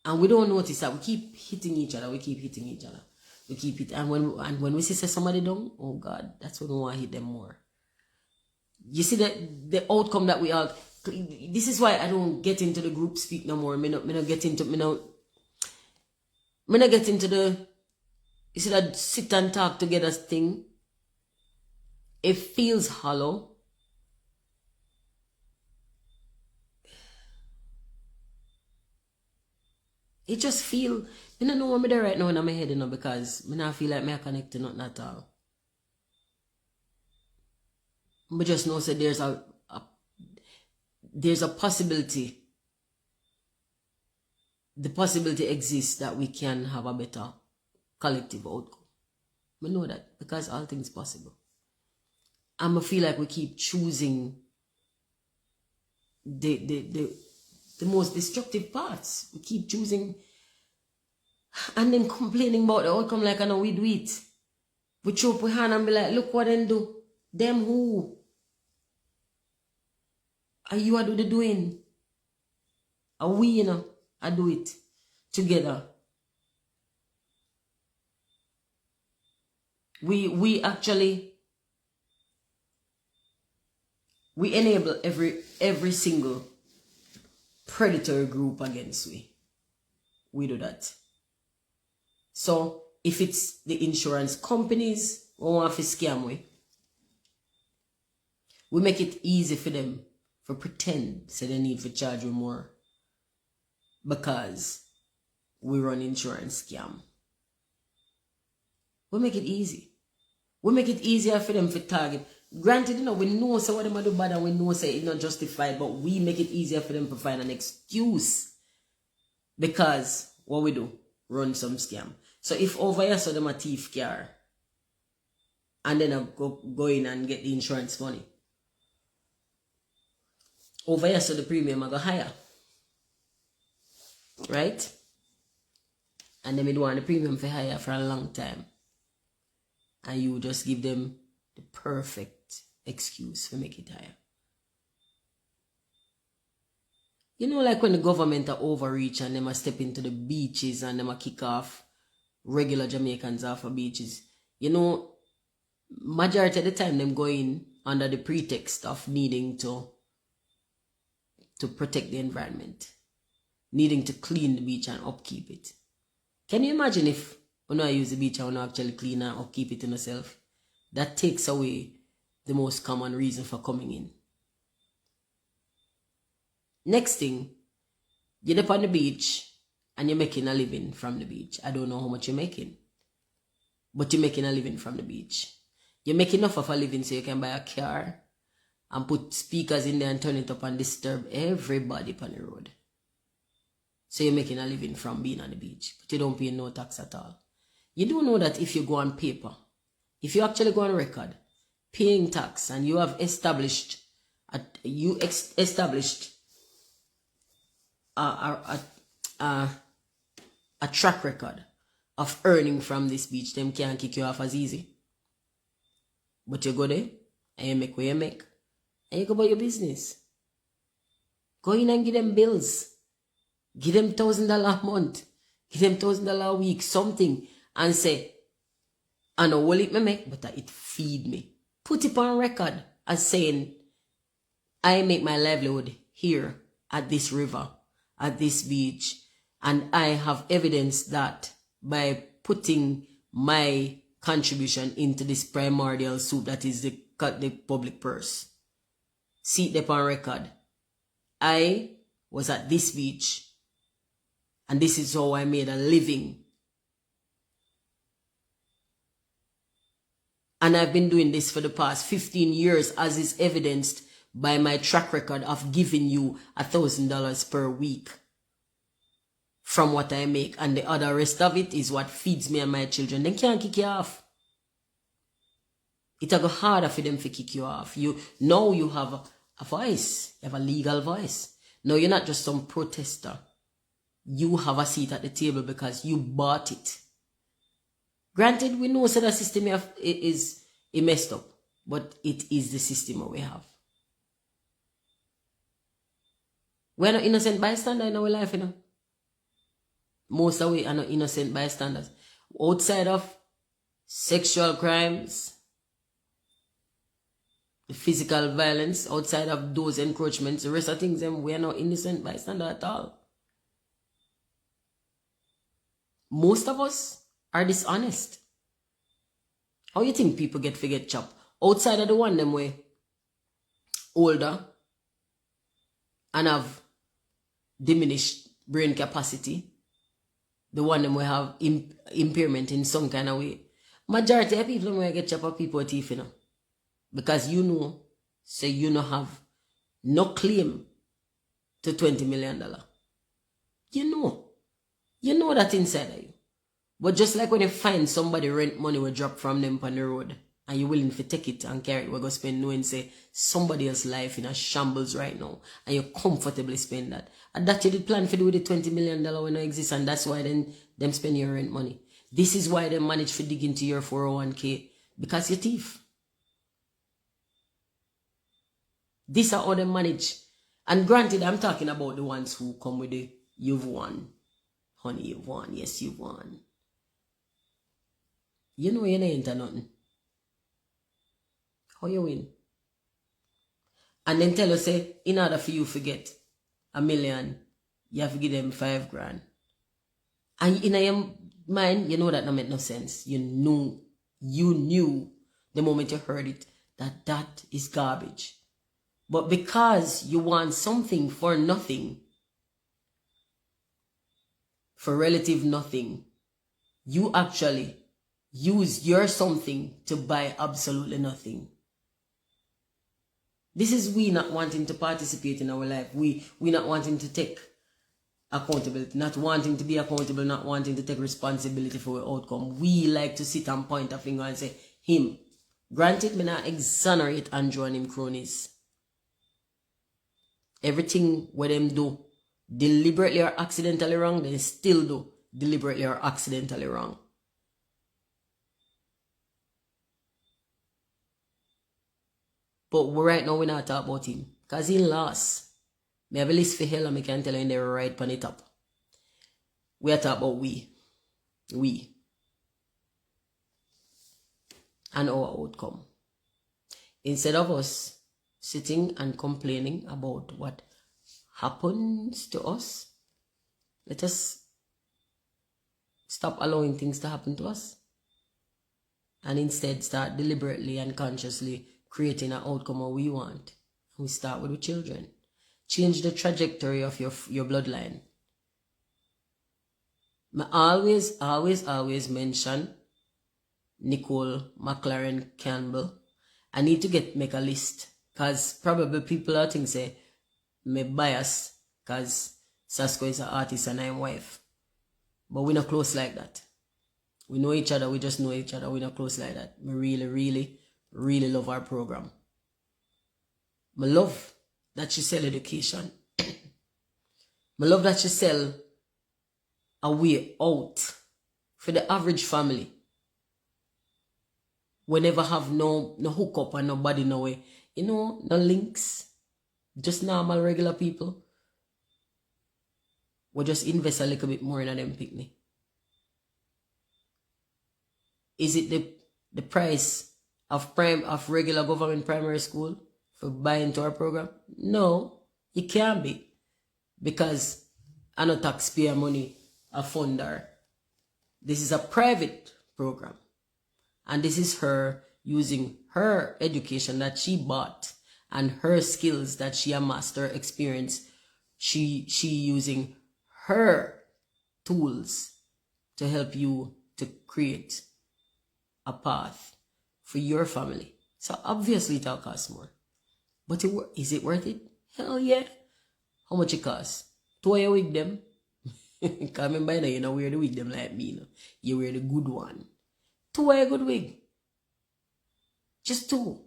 And we don't notice that we keep hitting each other. We keep hitting each other. We keep it. And when we see somebody down, oh God, that's when we want to hit them more. You see the outcome that we are. This is why I don't get into the group speak no more. Me not get into the, you see that sit and talk together thing. It feels hollow. It just feel, I don't know what I'm there right now in my head, because I don't feel like I connect to nothing at all. But just know that there's a possibility. The possibility exists that we can have a better collective outcome. I know that because all things possible. And I feel like we keep choosing the most destructive parts. We keep choosing and then complaining about the outcome like I know we do it. We throw up our hand and be like, look what they do. Them who? Are you do the doing? Are we, I do it together. We actually enable every single predator group against we. We do that. So if it's the insurance companies who want to scam we make it easy for them for pretend so they need to charge you more because we run insurance scam. We make it easy. We make it easier for them to target. Granted, we know so what them do bad and we know say it's not justified, but we make it easier for them to find an excuse. Because what we do, run some scam. So if over here so them a thief car and then I go in and get the insurance money. Over here so the premium I go higher. Right? And then we do want the premium for higher for a long time. And you just give them the perfect excuse to make it higher. Like when the government are overreach and them a step into the beaches and them a kick off regular Jamaicans off of beaches. Majority of the time them going under the pretext of needing to protect the environment. Needing to clean the beach and upkeep it. Can you imagine if when I use the beach and actually clean and upkeep it in yourself? That takes away the most common reason for coming in. Next thing, you're up on the beach and you're making a living from the beach. I don't know how much you're making, but you're making a living from the beach. You're making enough of a living so you can buy a car and put speakers in there and turn it up and disturb everybody on the road. So you're making a living from being on the beach, but you don't pay no tax at all. You do know that if you go on paper, if you actually go on record, paying tax, and you have established a track record of earning from this beach, them can't kick you off as easy. But you go there, and you make what you make, and you go about your business. Go in and give them bills. Give them $1,000 a month. Give them $1,000 a week, something, and say, I know what it may make, but it feed me. Put it on record as saying, I make my livelihood here at this river, at this beach, and I have evidence that by putting my contribution into this primordial soup that is the public purse. See it on record. I was at this beach, and this is how I made a living. And I've been doing this for the past 15 years, as is evidenced by my track record of giving you $1,000 per week from what I make. And the other rest of it is what feeds me and my children. They can't kick you off. It'll go harder for them to kick you off. Now you have a voice. You have a legal voice. No, you're not just some protester. You have a seat at the table because you bought it. Granted, we know that the system is messed up, but it is the system we have. We're not innocent bystander in our life, Most of we are not innocent bystanders. Outside of sexual crimes, physical violence, outside of those encroachments, the rest of things, we are not innocent bystanders at all. Most of us are dishonest. How you think people get chopped? Outside of the one them way older and have diminished brain capacity, the one them will have impairment in some kind of way. Majority of people when get chopped up people with teeth, because say you know have no claim to $20 million. You know that inside of you. But just like when you find somebody rent money will drop from them on the road and you're willing to take it and carry it, we're going to spend knowing say somebody else's life in a shambles right now and you comfortably spend that. And that you did plan to do with the $20 million when it exists, and that's why then them spend your rent money. This is why they manage to dig into your 401k, because you're thief. This is how they manage. And granted, I'm talking about the ones who come with the you've won. Honey, you've won. Yes, you've won. You know you ain't nothing. How you win? And then tell us, say, in order for you to get $1 million, you have to give them $5,000. And in your mind, you know that don't make no sense. You knew the moment you heard it that is garbage. But because you want something for nothing, for relative nothing, you actually use your something to buy absolutely nothing. This is we not wanting to participate in our life. We not wanting to take accountability, not wanting to be accountable, not wanting to take responsibility for our outcome. We like to sit and point a finger and say, him. Granted, me not exonerate Andrew and him cronies. Everything what them do, deliberately or accidentally wrong, they still do deliberately or accidentally wrong. But right now we're not talking about him, because he lost. Me have a list for hell and I can tell you in there right on the top. We are talking about we and our outcome. Instead of us sitting and complaining about what happens to us, let us stop allowing things to happen to us and instead start deliberately and consciously creating an outcome that we want. We start with the children. Change the trajectory of your bloodline. I always mention Nicole McLaren Campbell. I need to make a list, because probably people are thinking say me bias because Sasko is an artist and I'm wife. But we're not close like that. We know each other, we just know each other, we're not close like that. We really love our program. I love that she sell education. I love that she sell a way out for the average family. We never have no hookup and nobody no way. No links. Just normal regular people. We just invest a little bit more in them picnic. Is it the price of regular government primary school for buying into our program? No, it can't be. Because I know taxpayer money a funder. This is a private program. And this is her using her education that she bought and her skills that she amassed, her experience. She using her tools to help you to create a path for your family. So obviously it'll cost more. But is it worth it? Hell yeah. How much it costs? 2 a wig them. Because remember now, you don't wear the wig them like me. You know? You wear the good one. 2 a good wig. Just 2.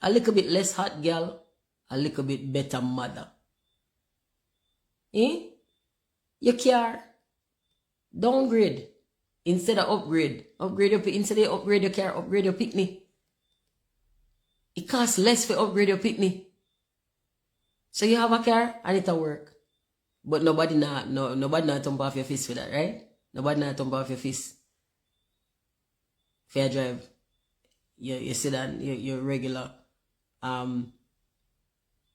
A little bit less hot girl, a little bit better mother. You care. Downgrade instead of upgrade. Instead of upgrade your car, upgrade your picnic. It costs less for upgrade your picnic. So you have a car and it'll work. But nobody not thump off your fist for that, right? Nobody not thump off your fist. Fair drive. You sit down, you're regular. I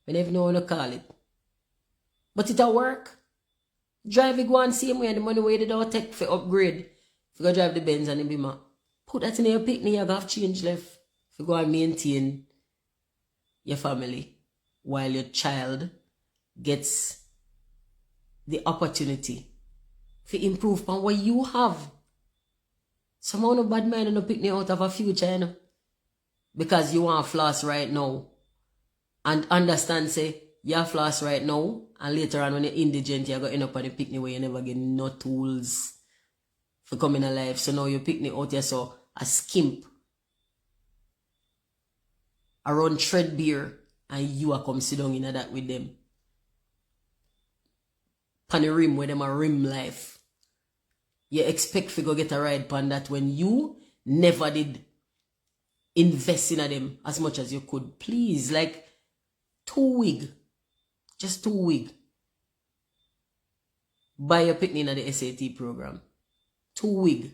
never know how to call it. But it a work. Drive it go on same way and the money where they don't take for upgrade. If you go drive the Benz and the Beamer, put that in your picnic, you have change left. If you go and maintain your family while your child gets the opportunity to improve upon what you have. Somehow no bad mind and no picnic out of a future, you know. Because you want floss right now. And understand, say, you have floss right now, and later on when you're indigent, you're going to end up on the picnic where you never get no tools for coming alive. So now your picnic out here, so a skimp around threadbare, and you are come sit down in that with them. Pan the rim where them a rim life. You expect to go get a ride pan that when you never did invest in them as much as you could. Please, like 2 weeks. Just 2 weeks. Buy your picnic at the SAT program. 2 weeks.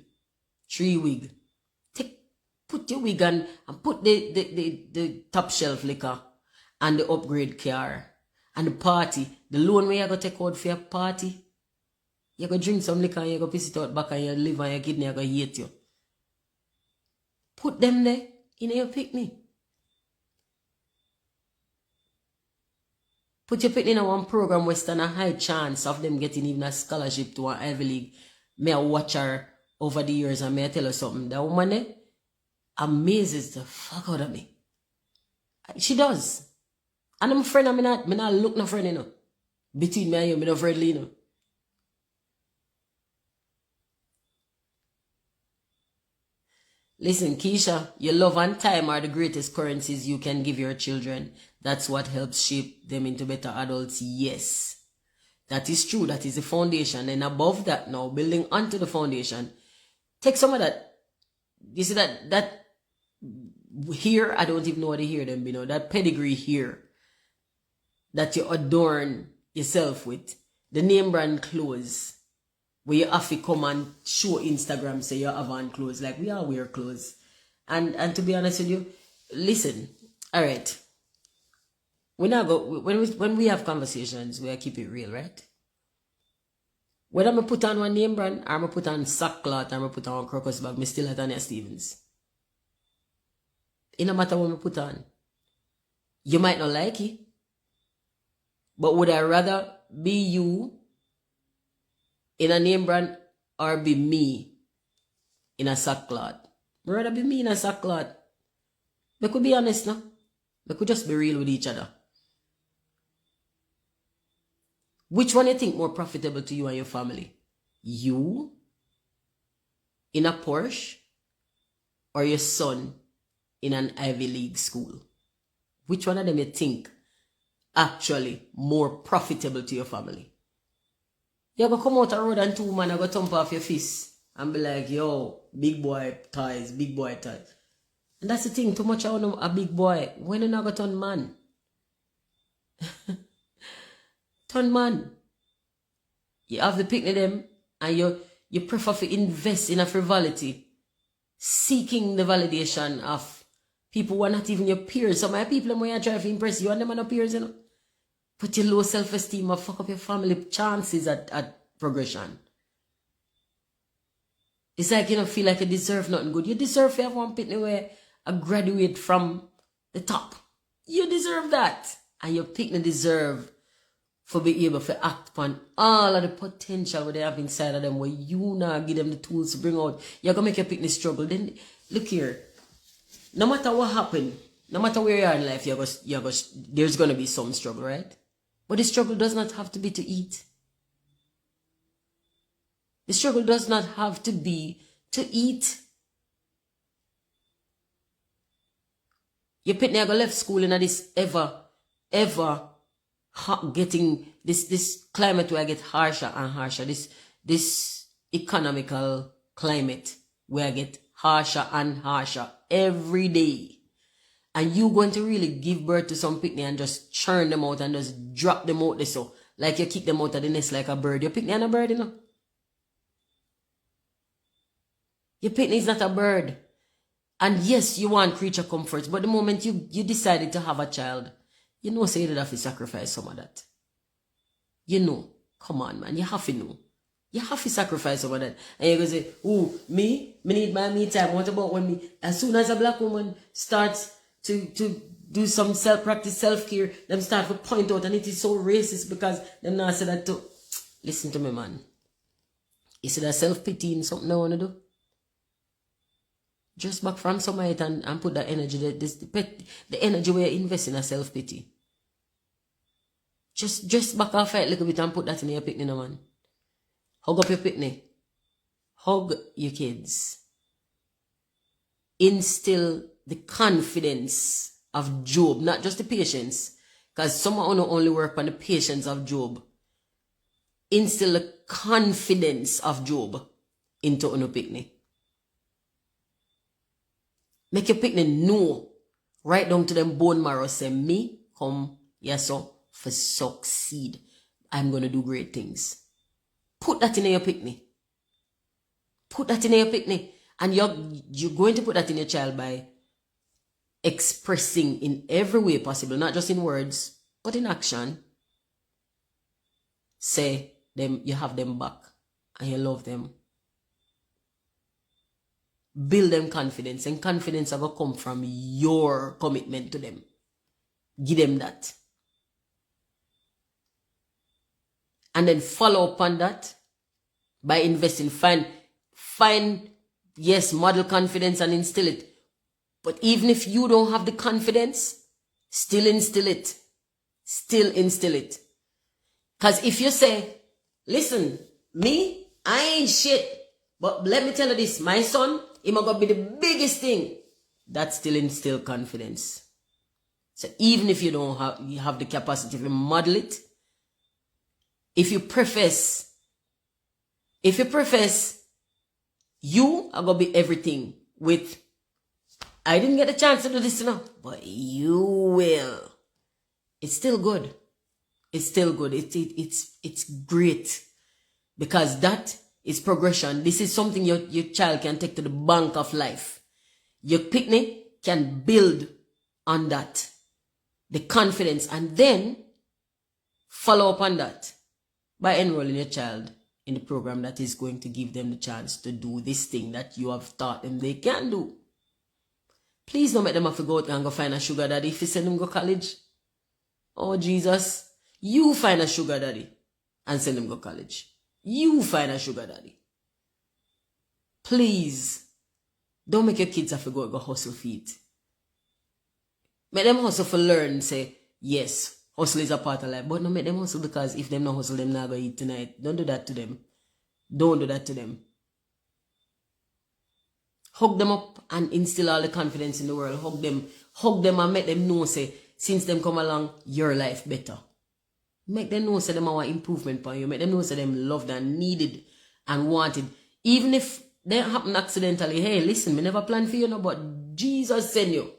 3 weeks. Put your wig and put the top shelf liquor and the upgrade car and the party. The loan where you go take out for your party. You go drink some liquor and you go piss it out back and your liver and your kidney are going to hate you. Put them there in your picnic. Put your picnic in one program where stand a high chance of them getting even a scholarship to an Ivy League. May I watch her over the years and may I tell her something. That woman there amazes the fuck out of me. She does. And I'm a friend, I'm not look no friend, you know. Between me and you, I'm not friendly, you know. Listen, Keisha, your love and time are the greatest currencies you can give your children. That's what helps shape them into better adults. Yes. That is true. That is the foundation. And above that now, building onto the foundation, take some of that. You see that here, I don't even know what to hear them, you know, that pedigree here that you adorn yourself with, the name brand clothes, where you have to come and show Instagram, say you have on clothes, like we all wear clothes. And to be honest with you, listen, all right, when we have conversations, we keep it real, right? Whether I'm put on one name brand, or I'm put on sackcloth, or I'm put on one crocus bag, me still at Tanya Stevens. It no matter what I put on. You might not like it, but would I rather be you in a name brand or be me in a sackcloth? I'd rather be me in a sackcloth. We could be honest now. We could just be real with each other. Which one you think more profitable to you and your family? You in a Porsche or your son in an Ivy League school? Which one of them you think actually more profitable to your family? You go come out the road and two man go thump off your fist and be like, yo, big boy ties, big boy ties. And that's the thing, too much of a big boy. When you not go turn man? Turn man. You have to pick them and you prefer to invest in a frivolity, seeking the validation of people who are not even your peers. Some of my people when you try to impress you and them are not peers, you know. Put your low self-esteem or fuck up your family chances at progression. It's like you don't feel like you deserve nothing good. You deserve to have one picnic where I graduate from the top. You deserve that. And your picnic deserve for being able to act upon all of the potential what they have inside of them where you now give them the tools to bring out. You're going to make your picnic struggle. Then, look here. No matter what happened, no matter where you are in life, there's going to be some struggle, right? But the struggle does not have to be to eat. The struggle does not have to be to eat. Your picnic go left school in this ever getting this climate where I get harsher and harsher. This economical climate where I get harsher and harsher every day. And you going to really give birth to some picnic and just churn them out and just drop them out there so Like you kick them out of the nest like a bird. Your picnic ain't a bird, you know. Your picnic is not a bird. And yes, you want creature comforts, but the moment you decided to have a child, you know, say you did have to sacrifice some of that. You know. Come on, man. You have to know. You have to sacrifice some of that. And you're going to say, oh, me need my me time. What about when me, as soon as a black woman starts to do some practice self-care, them start to point out, and it is so racist because them now say that too. Listen to me, man. You see that self-pity something I want to do? Just back from somewhere and put that energy, the energy where you invest in a self-pity. Just back off it a little bit and put that in your picnic, man. Hug up your picnic. Hug your kids. Instill the confidence of Job, not just the patience. Because someone only work on the patience of Job. Instill the confidence of Job into your picnic. Make your picnic know. Right down to them bone marrow. Say, me come, yes, so, for succeed. I'm going to do great things. Put that in your picnic. Put that in your picnic. And you're going to put that in your child by expressing in every way possible, not just in words, but in action. Say them, you have them back and you love them. Build them confidence, and confidence will come from your commitment to them. Give them that. And then follow up on that by investing. Find, yes, model confidence and instill it. But even if you don't have the confidence, still instill it. Still instill it. Because if you say, listen, me, I ain't shit. But let me tell you this, my son, he might be the biggest thing. That still instill confidence. So even if you have the capacity to model it, if you profess, you are going to be everything with, I didn't get a chance to do this now, but you will. It's still good. It's still good. It's great. Because that is progression. This is something your child can take to the bank of life. Your picnic can build on that. The confidence, and then follow up on that by enrolling your child in the program that is going to give them the chance to do this thing that you have taught them they can do. Please don't make them have to go out and go find a sugar daddy if you send them to college. Oh, Jesus. You find a sugar daddy and send them to college. You find a sugar daddy. Please, don't make your kids have to go hustle feet. Make them hustle for learn, say, yes, hustle is a part of life. But don't make them hustle because if them not hustle, them not going to eat tonight. Don't do that to them. Don't do that to them. Hug them up and instill all the confidence in the world. Hug them and make them know, say, since them come along, your life better. Make them know, say, them have improvement for you. Make them know, say, them loved and needed and wanted. Even if they happen accidentally, hey, listen, me never planned for you, no, but Jesus sent you.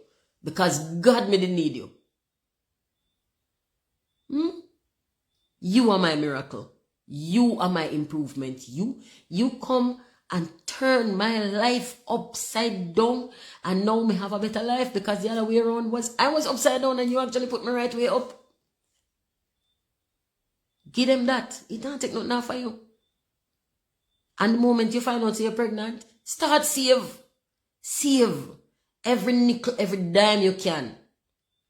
Because God made need you. You are my miracle. You are my improvement. You come and turn my life upside down, and now me have a better life, because the other way around was I was upside down and you actually put me right way up. Give them that. It don't take nothing for you. And the moment you find out you're pregnant, start save. Save. Every nickel, every dime you can.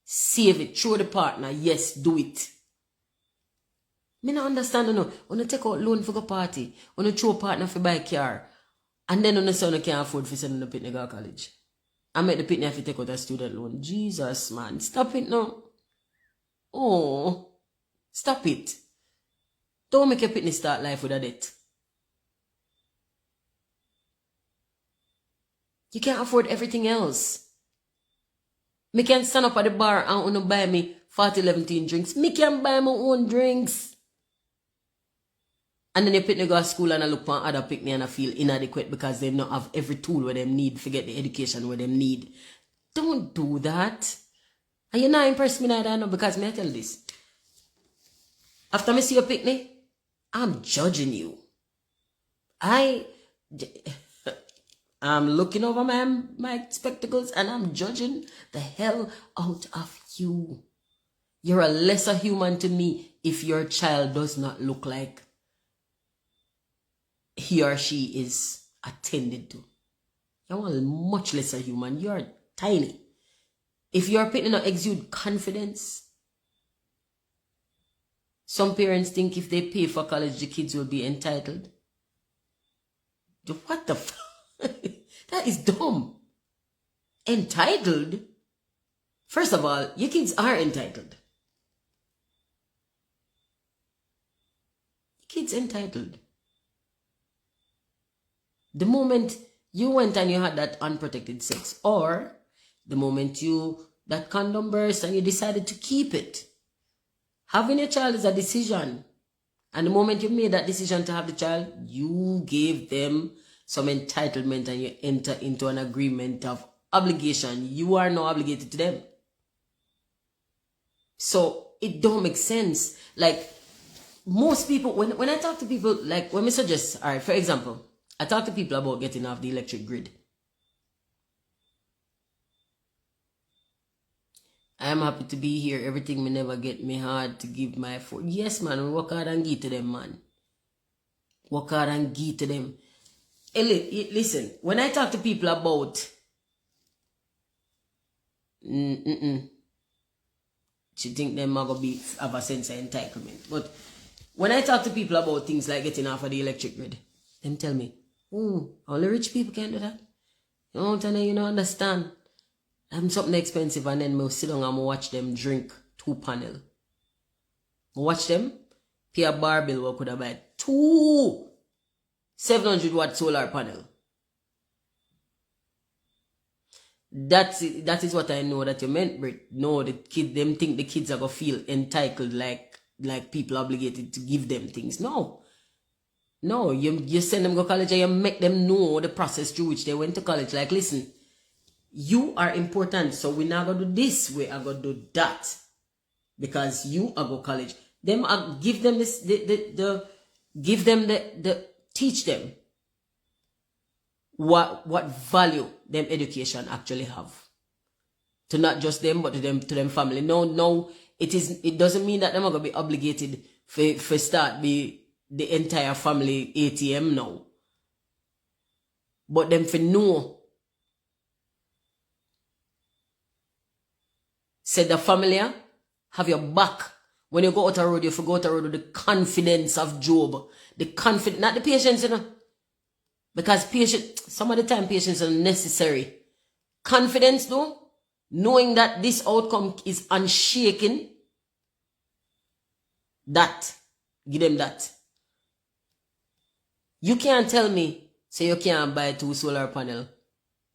Save it. Throw the partner. Yes, do it. Me not understand, no. When you take out loan for go party, when you throw a partner for buy a car, and then when the son can't afford for sending the picnic to college. I make the picnic have to take out a student loan. Jesus, man. Stop it now. Oh. Stop it. Don't make your picnic start life with a debt. You can't afford everything else. Me can stand up at the bar and buy me 40-11 drinks. Me can buy my own drinks. And then you picnic go to school and I look for other picnic and I feel inadequate because they don't have every tool where they need to get the education where they need. Don't do that. And you're not impressed me neither, no, because me I tell this. After me see your picnic, I'm judging you. I'm looking over my spectacles and I'm judging the hell out of you. You're a lesser human to me if your child does not look like he or she is attended to. You're a much lesser human. You're tiny. If your picnic not exude confidence, some parents think if they pay for college, the kids will be entitled. What the fuck? That is dumb. Entitled? First of all, your kids are entitled. Your kids entitled. The moment you went and you had that unprotected sex, or the moment that condom burst and you decided to keep it, having a child is a decision. And the moment you made that decision to have the child, you gave them some entitlement and you enter into an agreement of obligation. You are now obligated to them. So it don't make sense. Like most people, when I talk to people, like when we suggest, all right, for example, I talk to people about getting off the electric grid. I am happy to be here. Everything me never get me hard to give my effort. Yes, man, we work hard and give to them, man. Work hard and give to them. Hey, listen, when I talk to people about she think them are gonna have a sense of entitlement. But when I talk to people about things like getting off of the electric grid, them tell me, only rich people can do that. You know, Tanya, you don't understand. I'm something expensive and then I sit down and I watch them drink 2 panel. I watch them pay a bar bill what could have buy 2 700 watt solar panel. That is what I know that you meant, Brit. No, them think the kids are gonna feel entitled like people obligated to give them things. No, you send them go college and you make them know the process through which they went to college. Like, listen, you are important, so we're not gonna do this, we are gonna do that. Because you are go college. Give them this teach them what value them education actually have. To not just them, but to them family. No, it doesn't mean that them are gonna be obligated for start the entire family ATM now. But them for know. Said the family have your back. When you go out the road, you forgo out the road with the confidence of Job. The confidence, not the patience, you know. Because some of the time patience is necessary. Confidence though, knowing that this outcome is unshaken, give them that. You can't tell me, say you can't buy 2 solar panel.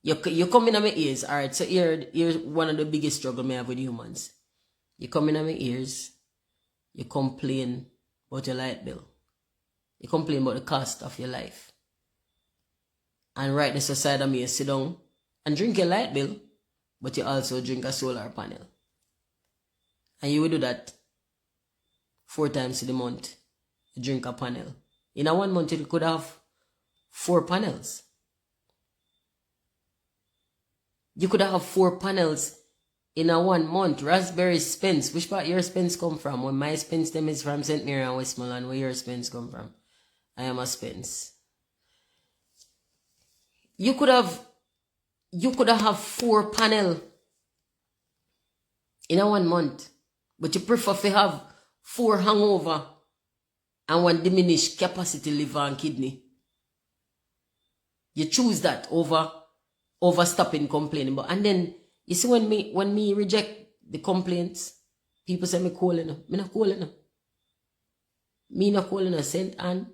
You come in on my ears, alright, so here's one of the biggest struggles I have with humans. You come in on my ears, you complain about your light bill. You complain about the cost of your life. And right this side of me, you sit down and drink your light bill, but you also drink a solar panel. And you will do that 4 times in the month. You drink a panel. In a 1 month, you could have 4 panels. You could have 4 panels in a 1 month. Raspberry Spence. Which part your Spence come from? When my Spence them is from St. Mary and Westmoreland, where your Spence come from? I am a Spence. You could have 4 panel in a 1 month, but you prefer to have 4 hangover and 1 diminished capacity liver and kidney. You choose that over stopping complaining. But and then you see when me reject the complaints, people say me cool enough. Me not cool enough. Me not cool enough. Saint Anne.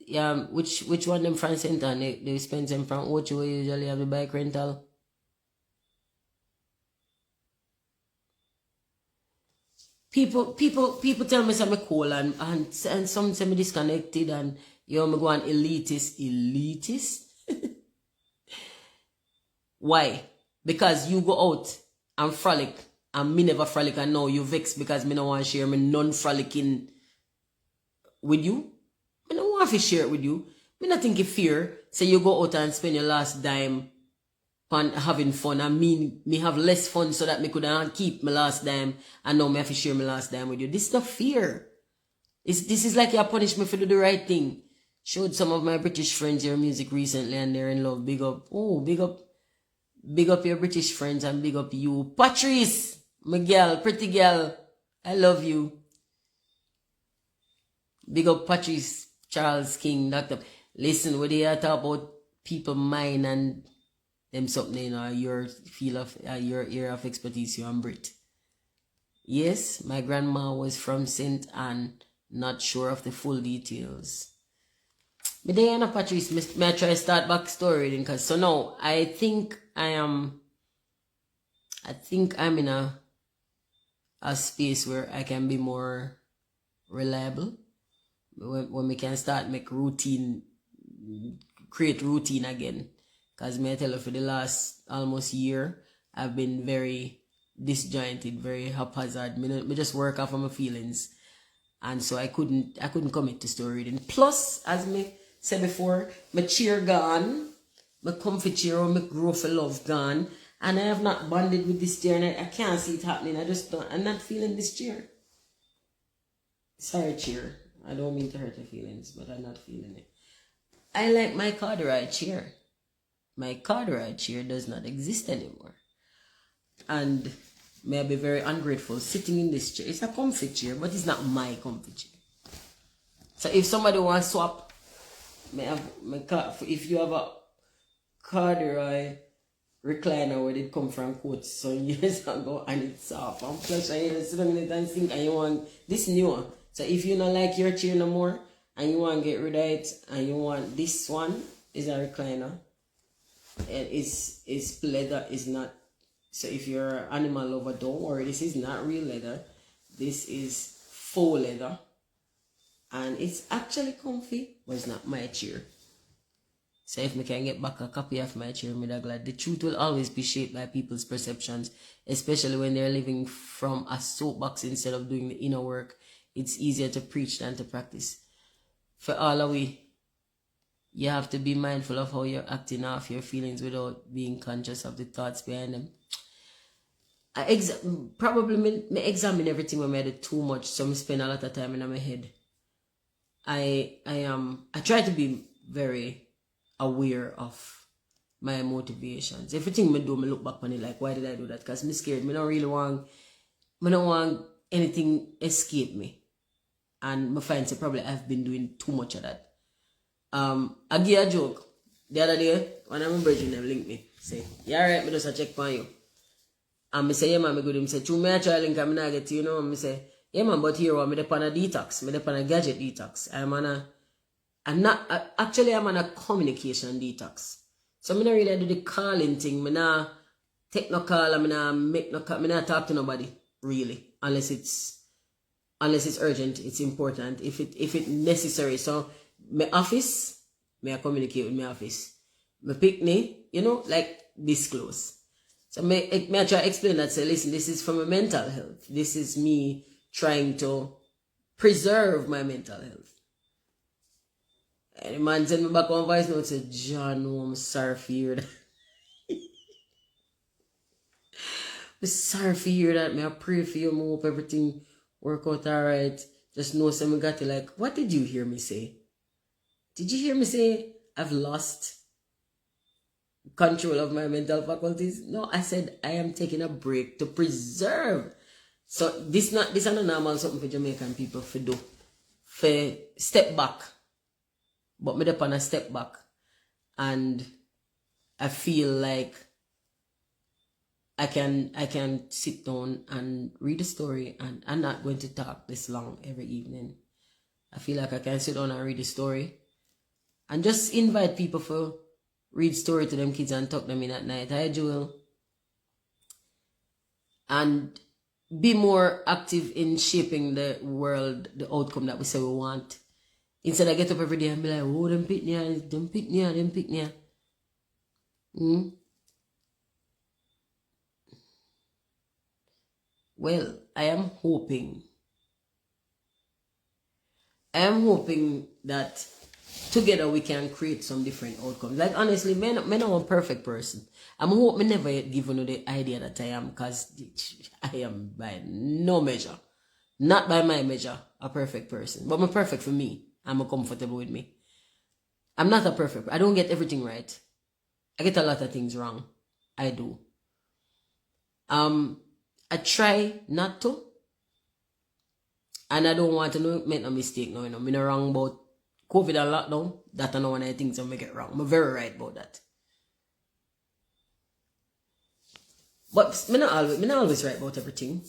Yeah, which one them from St. Anne? They spend them from Ocho, we usually have the bike rental. People tell me I'm cool and some say me disconnected and you know me go on elitist. Why? Because you go out and frolic and me never frolic, and now you vex because me no want to share me non-frolicking with you. Me no want to share it with you. Me not think of fear. Say you go out and spend your last dime on having fun, and me have less fun so that me could keep my last dime, and now me have to share my last dime with you. This is not fear. This is like you punish me for do the right thing. Showed some of my British friends your music recently and they're in love. Big up. Oh, big up. Big up your British friends and big up you. Patrice, my girl, pretty girl. I love you. Big up Patrice, Charles King, Dr. Listen, when they talk about people mind and them something, you know, your feel of your area of expertise, you and Brit. Yes, my grandma was from St. Anne. Not sure of the full details. But then, Patrice, may I try to start back story then? Cause so now I think I'm in a space where I can be more reliable. When we can start create routine again. Cause may I tell you, for the last almost year, I've been very disjointed, very haphazard. Me just work off of my feelings. And so I couldn't commit to story reading. Plus, as me said before, my chair gone, my comfy chair or my grow for love gone, and I have not bonded with this chair, and I can't see it happening. I'm not feeling this chair. Sorry, chair. I don't mean to hurt your feelings, but I'm not feeling it. I like my corduroy chair. My corduroy chair does not exist anymore. And may I be very ungrateful sitting in this chair. It's a comfy chair, but it's not my comfy chair. So if somebody wants to swap, if you have a corduroy recliner where it come from quotes some years ago and it's soft and plush and you just sit on it and think and you want this new one. So if you don't like your chair no more and you want to get rid of it and you want this one is a recliner and it's leather, is not. So if you're an animal lover, don't worry, this is not real leather. This is faux leather. And it's actually comfy, but it's not my chair. So if I can get back a copy of my chair, I'm glad. The truth will always be shaped by people's perceptions, especially when they're living from a soapbox instead of doing the inner work. It's easier to preach than to practice. For all of we, you have to be mindful of how you're acting off your feelings without being conscious of the thoughts behind them. I probably examine everything when I do too much, so I spend a lot of time in my head. I try to be very aware of my motivations. Everything I do, I look back on it like, why did I do that? Because I'm scared. I don't want anything escape me. And I find probably I've been doing too much of that. I give a joke. The other day, when I'm virgin, they link me. Say, yeah, right, I just check on you. And I say, yeah, man, I go to him. Say, true, I try link, I'm not get you, know. I say, yeah, man, but here, I'm on a detox. I'm on a gadget detox. I'm on a communication detox. So I'm not really do the calling thing. I'm not take no call, I'm not talk to nobody, really. Unless it's urgent, it's important. If it necessary. So my office, may I communicate with my office. My picnic, like this close. So may I try to explain that, say, listen, this is for my mental health. This is me trying to preserve my mental health. And the man sent me back on voice note, said, John, no, I'm sorry for you. I'm sorry for you that. I pray for you. I hope everything work out alright. Just know someone got to like, what did you hear me say? Did you hear me say I've lost control of my mental faculties? No, I said I am taking a break to preserve. So this is not normal something for Jamaican people to do. For step back. But me dey on a step back. And I feel like I can sit down and read a story, and I'm not going to talk this long every evening. I feel like I can sit down and read a story and just invite people for read story to them kids and talk them in at night. Hi, Joel. And be more active in shaping the world, the outcome that we say we want. Instead of get up every day and be like, oh, them pick me. Well, I am hoping that together we can create some different outcomes. Like honestly, me not a perfect person. I'm hope me never yet given you the idea that I am, because I am by no measure, not by my measure, a perfect person. But I'm perfect for me. I'm comfortable with me. I'm not a perfect. I don't get everything right. I get a lot of things wrong. I do. I try not to, and I don't want to make no mistake. No, I'm not wrong about COVID and lockdown. That I know one of the things I make it wrong. I'm very right about that. But me not always right about everything.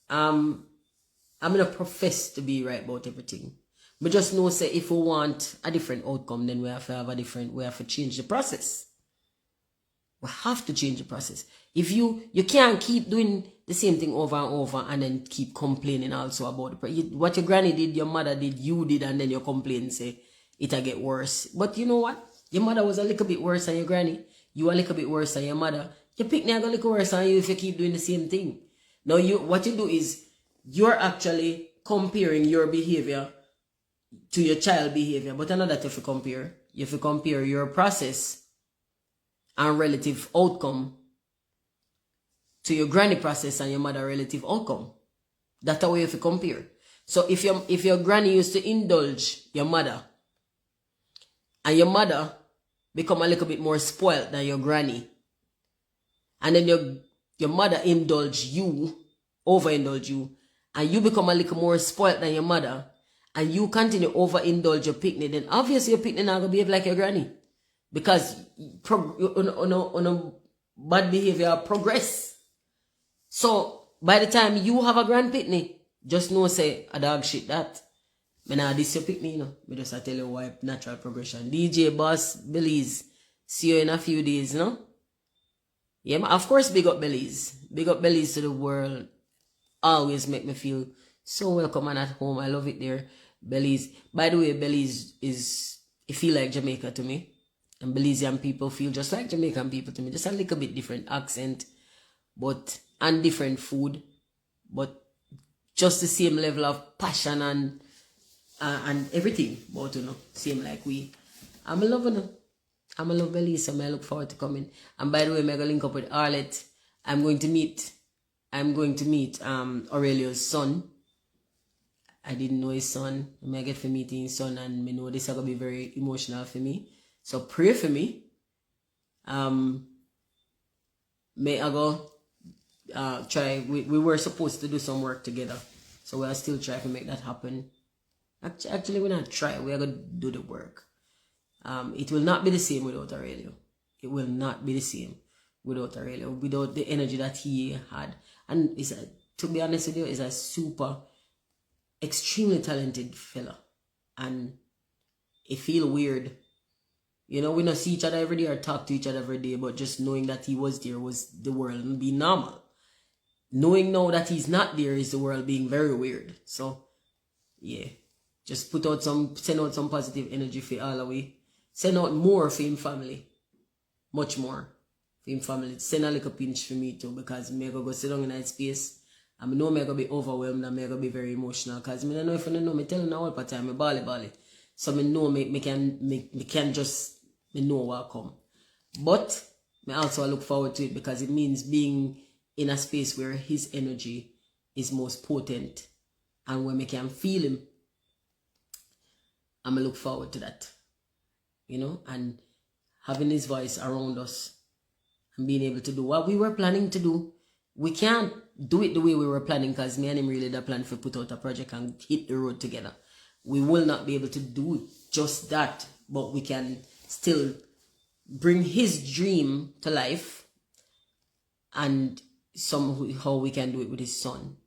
I'm gonna profess to be right about everything. But just know say if we want a different outcome, then we have to change the process. We have to change the process. If you can't keep doing the same thing over and over and then keep complaining also about what your granny did, your mother did, you did, and then you complain say it'll get worse. But you know what? Your mother was a little bit worse than your granny. You a little bit worse than your mother. Your picnic a little worse than you if you keep doing the same thing. Now what you do is you're actually comparing your behavior to your child behavior. But I know that if you compare your process and relative outcome to your granny process and your mother relative outcome. That's the way you have to compare. So if your granny used to indulge your mother, and your mother become a little bit more spoiled than your granny, and then your mother overindulge you, and you become a little more spoiled than your mother, and you continue overindulge your picnic, then obviously your picnic not gonna behave like your granny. Because on a bad behavior progress. So by the time you have a grand picnic, just know say a dog shit that. Me nah this your picnic, you know. Me just tell you why natural progression. DJ Boss Belize. See you in a few days, you know? Yeah, of course big up Belize. Big up Belize to the world. Always make me feel so welcome and at home. I love it there. Belize. By the way, Belize it feel like Jamaica to me. And Belizean people feel just like Jamaican people to me. Just a little bit different accent, and different food, but just the same level of passion and everything. But same like we. I'm a lover. I'm a love Belize, so I look forward to coming. And by the way, I'm gonna link up with Arlette. I'm going to meet Aurelio's son. I didn't know his son. I get for meeting his son, and I know this is gonna be very emotional for me. So pray for me. May I go try. We were supposed to do some work together, so we'll still try to make that happen. Actually, we're not try. We're gonna do the work. It will not be the same without Aurelio. It will not be the same without Aurelio. Without the energy that he had, and to be honest with you, is a super, extremely talented fella, and it feel weird. You know, we don't see each other every day or talk to each other every day, but just knowing that he was there was the world being normal. Knowing now that he's not there is the world being very weird. So, yeah. Just send out some positive energy for all of we. Send out more for him family. Much more for him family. Send a little pinch for me too, because I'm going to go sit down in that space. I know I'm going to be overwhelmed and I'm going to be very emotional, because I don't know if I know, I tell you all the time, I bally. So I know me can just know what come. But I also look forward to it, because it means being in a space where his energy is most potent and where I can feel him. I'm going to look forward to that. You know, and having his voice around us and being able to do what we were planning to do. We can't do it the way we were planning, because me and him really the plan for put out a project and hit the road together. We will not be able to do just that, but we can still bring his dream to life, and how we can do it with his son,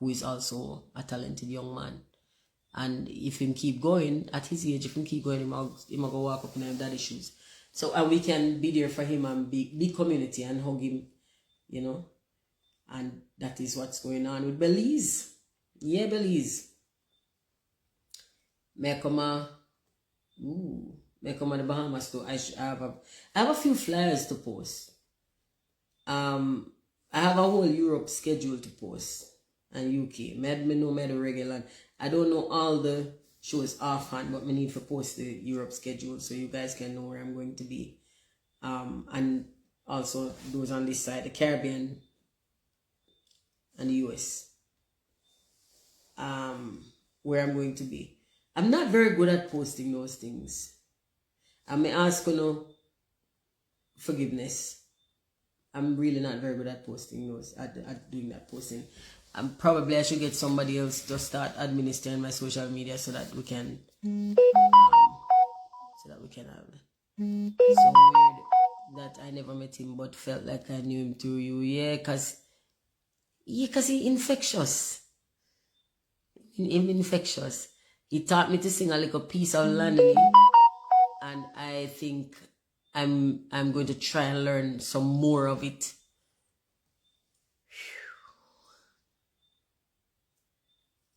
who is also a talented young man. And if him keep going at his age, if him keep going, he might go walk up in his daddy's shoes. So, and we can be there for him and be community and hug him, you know. And that is what's going on with Belize. Yeah, Belize. May I come to the Bahamas too. I have a few flyers to post. I have a whole Europe schedule to post and UK. Me know me the regular. I don't know all the shows offhand, but me need to post the Europe schedule so you guys can know where I'm going to be. And also those on this side, the Caribbean and the US. Where I'm going to be. I'm not very good at posting those things. I may ask forgiveness. I'm really not very good at posting those, at doing that posting. Probably I should get somebody else to start administering my social media so that we can have. So weird that I never met him but felt like I knew him through you. Yeah, cause he infectious. Infectious. He taught me to sing a little piece of London, and I think I'm going to try and learn some more of it.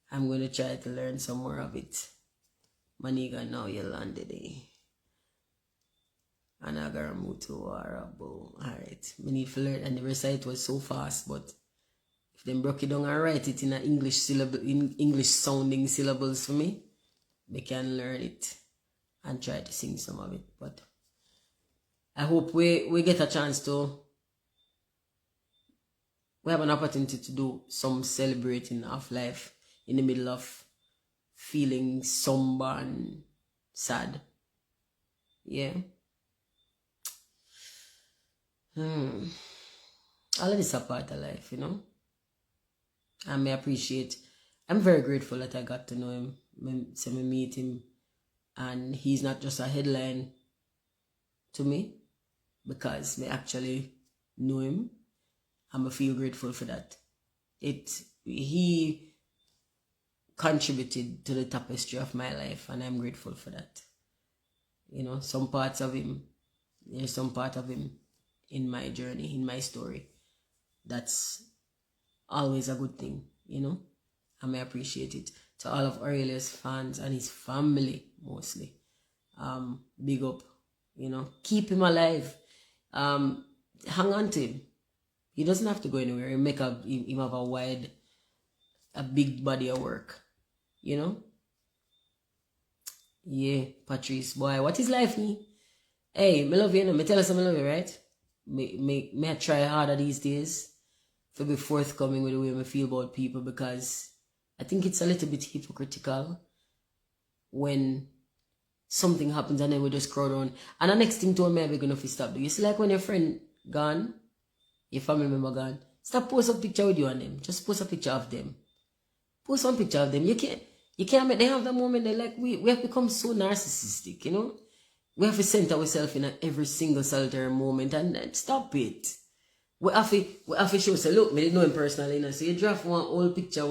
I'm going to try to learn some more of it. Maniga now you landed and I gotta move to Warabo. Alright. I need to learn, and the recite was so fast, but if them broke it down and write it in an English syllable, in English sounding syllables for me, they can learn it and try to sing some of it. But I hope we get a chance to, we have an opportunity to do some celebrating of life in the middle of feeling somber and sad. Yeah. All of this is a part of life, you know. And me appreciate. I'm very grateful that I got to know him. So me meet him, and he's not just a headline to me, because me actually know him. I feel grateful for that. He contributed to the tapestry of my life, and I'm grateful for that. You know, some parts of him, there's some part of him in my journey, in my story. That's always a good thing, you know. I may appreciate it. To all of Aurelius fans and his family, mostly. Big up, you know. Keep him alive. Hang on to him. He doesn't have to go anywhere. Him have a big body of work, you know. Yeah, Patrice, boy, what is life, me? Hey, me love you, you know. Me tell us I love you, right? Me I try harder these days to be forthcoming with the way I feel about people, because I think it's a little bit hypocritical when something happens and then we just crowd on. And the next thing to me, I'm going to stop doing. You see, like when your friend gone, your family member gone, stop post a picture with you and them. Just post a picture of them. Post one picture of them. You can't make them have that moment. They're like, we have become so narcissistic, you know? We have to center ourselves in every single solitary moment, and stop it. We have to show, say, look, me didn't know him personally, you know? So you draft one old picture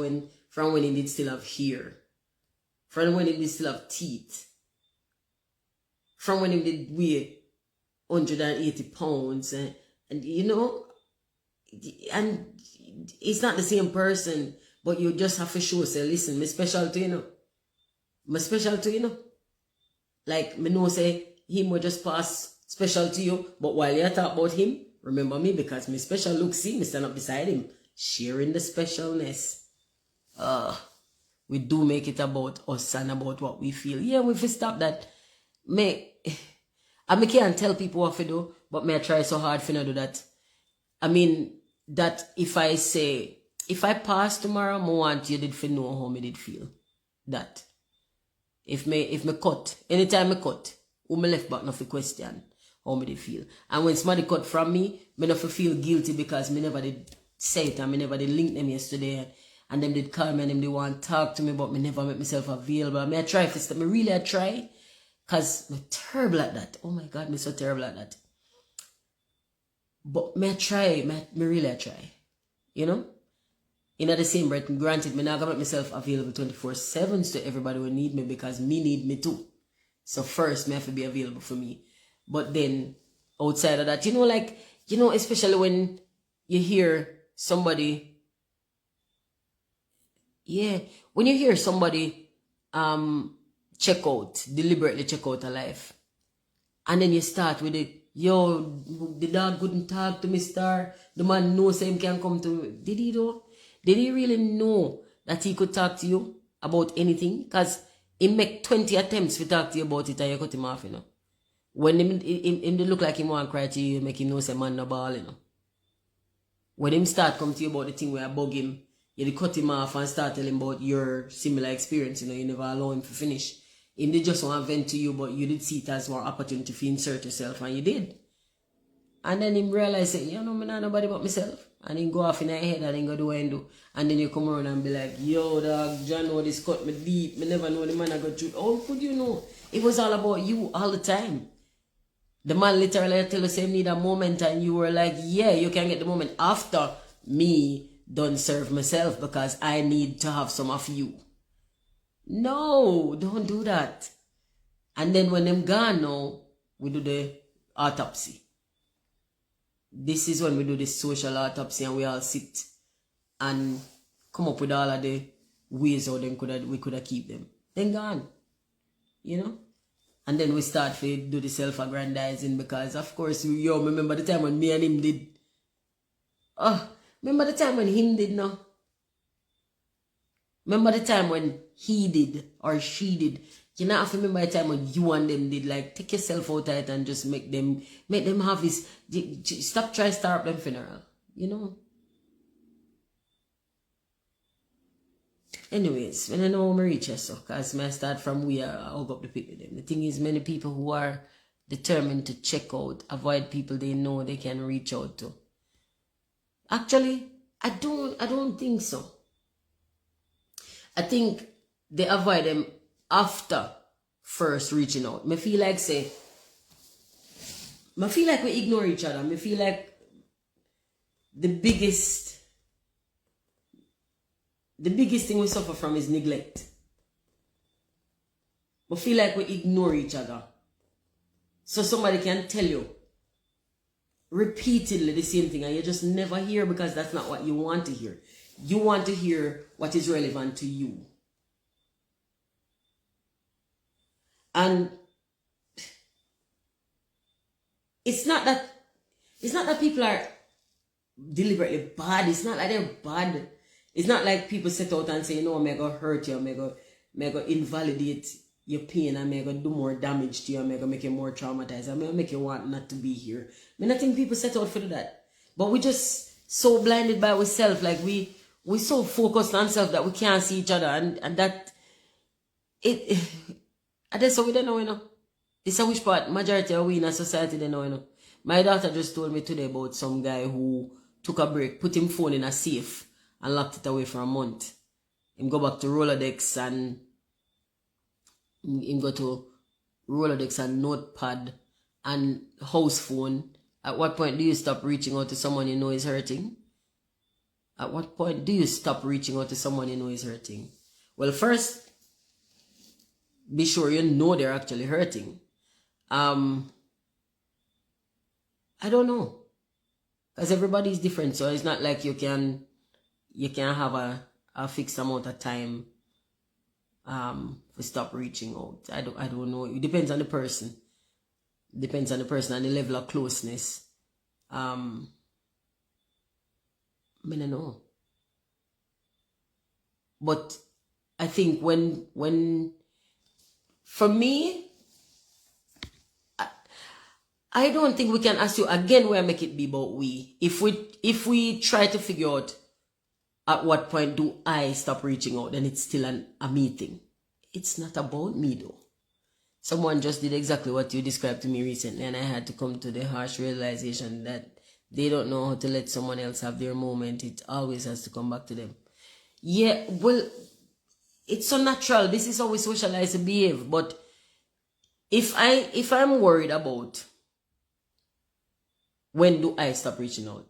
from when he did still have hair, from when he did still have teeth, from when he did weigh 180 pounds, and you know, and it's not the same person, but you just have to show, say, listen, me special to you know. Me special to you know. Like, me know, say, him will just pass special to you, but while you talk about him, remember me, because me special look, see, me stand up beside him, sharing the specialness. We do make it about us and about what we feel. Yeah, we have stop that. I can't tell people what to do, but I try so hard to do that. I mean, that if I pass tomorrow, I want you to know how me did feel. That. If me cut, anytime I cut, who me left back not for question how me did feel. And when somebody cut from me, me not feel guilty because me never did say it and me never did link them yesterday. And them did call me and them they want to talk to me, but me never make myself available. I try for stuff. I try. Because I'm terrible at that. Oh my God, I'm so terrible at that. But I try. I really try. You know? In the same breath, granted, I'm not going to make myself available 24/7 to everybody who need me, because me need me too. So first, I have to be available for me. But then, outside of that, especially when you hear somebody, when you hear somebody deliberately check out a life, and then you start with it, yo, the dog couldn't talk to me, star. The man knows him can come to me. Did he though? Did he really know that he could talk to you about anything? Because he make 20 attempts to talk to you about it and you cut him off, you know. When him look like him want to cry to you, make him know say man no ball, you know. When him start come to you about the thing where I bug him, you cut him off and start telling him about your similar experience, you know, you never allow him to finish. Him did just want to vent to you, but you did see it as more opportunity to insert yourself, and you did. And then him realize, say, you know, me not nobody but myself. And then go off in your head and then go do what I do. And then you come around and be like, yo, dog, John know this cut me deep. Me never know the man I got through. How could you know? It was all about you all the time. The man literally tell us he need a moment and you were like, yeah, you can get the moment after me done serve myself because I need to have some of you. No, don't do that. And then when them gone now, we do the autopsy. This is when we do the social autopsy and we all sit and come up with all of the ways how we could have keep them. Then gone. You know? And then we start to do the self-aggrandizing because of course, yo, remember the time when me and him did. Remember the time when him did now? Remember the time when he did or she did? You not have to remember the time when you and them did. Like, take yourself out of it and just make them have this. Stop trying to start up them funeral. You know? Anyways, when I know I'm reach so, because I start from where I hug up the people them. The thing is, many people who are determined to check out, avoid people they know they can reach out to. Actually, I don't think so. I think they avoid them after first reaching out. I feel like we ignore each other. I feel like the biggest thing we suffer from is neglect. We feel like we ignore each other. So somebody can tell you repeatedly the same thing and you just never hear because that's not what you want to hear. You want to hear what is relevant to you. And it's not that people are deliberately bad. It's not like they're bad. It's not like people set out and say, no, I'm going to hurt you, I'm going to invalidate your pain, I'm going to do more damage to you, I'm going to make you more traumatized, I'm going to make you want not to be here. I think people set out for that. But we just so blinded by ourselves, like we so focused on ourselves that we can't see each other, and that and that's how we don't know, you know. This is which part majority of we in a society don't know, you know. My daughter just told me today about some guy who took a break, put him phone in a safe and locked it away for a month. Him go back to Rolodex and him go to Rolodex and Notepad and house phone. At what point do you stop reaching out to someone you know is hurting? At what point do you stop reaching out to someone you know is hurting? Well, first, be sure you know they're actually hurting. I don't know. Because everybody is different, so it's not like you can have a fixed amount of time to stop reaching out. I don't know. It depends on the person. Depends on the person and the level of closeness. I don't know. But I think when for me, I don't think we can assume again where make it be about we. If we try to figure out at what point do I stop reaching out, then it's still a me thing. It's not about me though. Someone just did exactly what you described to me recently, and I had to come to the harsh realization that they don't know how to let someone else have their moment. It always has to come back to them. Yeah, well, it's so natural. This is how we socialize and behave. But if I'm worried about when do I stop reaching out,